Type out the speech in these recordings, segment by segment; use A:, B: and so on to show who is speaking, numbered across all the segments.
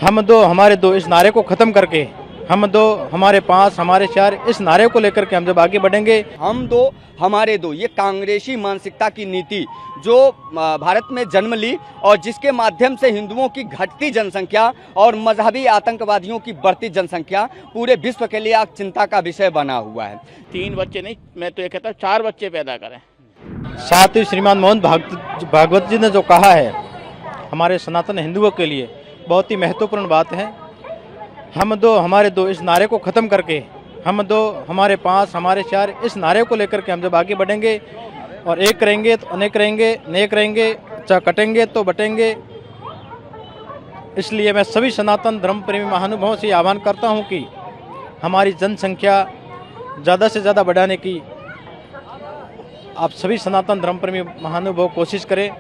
A: हम दो हमारे दो इस नारे को ख़त्म करके हम दो हमारे पांच हमारे चार इस नारे को लेकर के हम जब आगे बढ़ेंगे।
B: हम दो हमारे दो, ये कांग्रेसी मानसिकता की नीति जो भारत में जन्म ली और जिसके माध्यम से हिंदुओं की घटती जनसंख्या और मजहबी आतंकवादियों की बढ़ती जनसंख्या पूरे विश्व के लिए आज चिंता का विषय बना हुआ है।
C: 3 बच्चे नहीं, मैं तो ये कहता हूँ 4 बच्चे पैदा करें।
A: साथ ही श्रीमान मोहन भागवत जी ने जो कहा है हमारे सनातन हिंदुओं के लिए बहुत ही महत्वपूर्ण बात है। हम दो हमारे दो इस नारे को ख़त्म करके हम दो हमारे पांच हमारे चार इस नारे को लेकर के हम जब आगे बढ़ेंगे और एक करेंगे तो अनेक रहेंगे, नेक रहेंगे, चाहे कटेंगे तो बटेंगे। इसलिए मैं सभी सनातन धर्म प्रेमी महानुभावों से आह्वान करता हूं कि हमारी जनसंख्या ज़्यादा से ज़्यादा बढ़ाने की आप सभी सनातन धर्म प्रेमी महानुभाव कोशिश करें।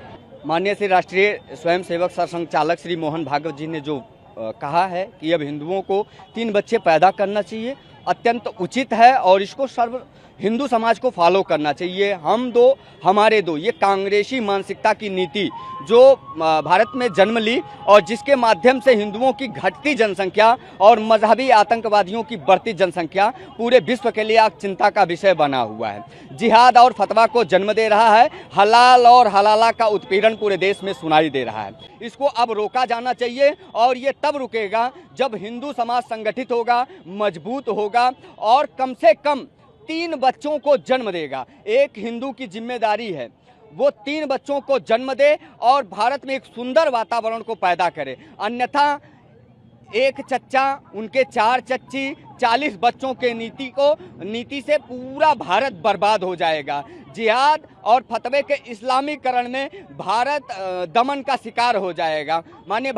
B: माननीय श्री राष्ट्रीय स्वयंसेवक संचालक श्री मोहन भागवत जी ने जो कहा है कि अब हिंदुओं को 3 बच्चे पैदा करना चाहिए, अत्यंत उचित है और इसको सर्व हिंदू समाज को फॉलो करना चाहिए। हम दो हमारे दो, ये कांग्रेसी मानसिकता की नीति जो भारत में जन्म ली और जिसके माध्यम से हिंदुओं की घटती जनसंख्या और मजहबी आतंकवादियों की बढ़ती जनसंख्या पूरे विश्व के लिए आज चिंता का विषय बना हुआ है। जिहाद और फतवा को जन्म दे रहा है, हलाल और हलाला का उत्पीड़न पूरे देश में सुनाई दे रहा है। इसको अब रोका जाना चाहिए और ये तब रुकेगा जब हिंदू समाज संगठित होगा, मजबूत होगा और कम से कम 3 बच्चों को जन्म देगा। एक हिंदू की जिम्मेदारी है वो 3 बच्चों को जन्म दे और भारत में एक सुंदर वातावरण को पैदा करे, अन्यथा एक चच्चा उनके 4 चच्ची 40 बच्चों के नीति से पूरा भारत बर्बाद हो जाएगा। जिहाद और फतवे के इस्लामीकरण में भारत दमन का शिकार हो जाएगा। माननीय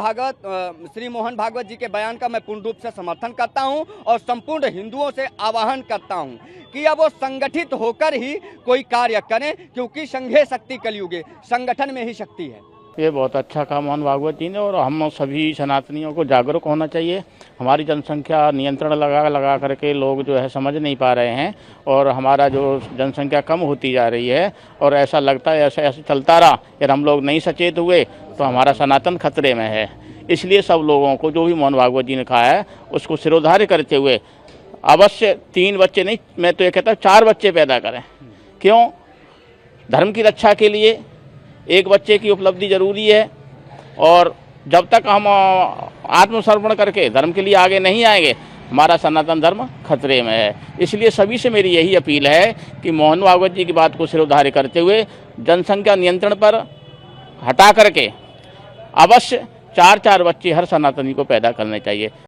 B: श्री मोहन भागवत जी के बयान का मैं पूर्ण रूप से समर्थन करता हूं और संपूर्ण हिंदुओं से आह्वान करता हूं कि अब वो संगठित होकर ही कोई कार्य करें, क्योंकि संघे शक्ति कलयुगे, संगठन में ही शक्ति है।
C: ये बहुत अच्छा काम मोहन भागवत जी ने, और हम सभी सनातनियों को जागरूक होना चाहिए। हमारी जनसंख्या नियंत्रण लगा करके लोग जो है समझ नहीं पा रहे हैं और हमारा जो जनसंख्या कम होती जा रही है और ऐसा लगता है ऐसा चलता रहा यार हम लोग नहीं सचेत हुए तो हमारा सनातन खतरे में है। इसलिए सब लोगों को जो भी मोहन भागवत जी ने कहा है उसको सिरोधार्य करते हुए अवश्य 3 बच्चे नहीं, मैं तो ये कहता हूँ 4 बच्चे पैदा करें। क्यों? धर्म की रक्षा के लिए 1 बच्चे की उपलब्धि जरूरी है और जब तक हम आत्मसमर्पण करके धर्म के लिए आगे नहीं आएंगे हमारा सनातन धर्म खतरे में है। इसलिए सभी से मेरी यही अपील है कि मोहन भागवत जी की बात को सिरोधार्य करते हुए जनसंख्या नियंत्रण पर हटा करके अवश्य 4-4 बच्चे हर सनातनी को पैदा करने चाहिए।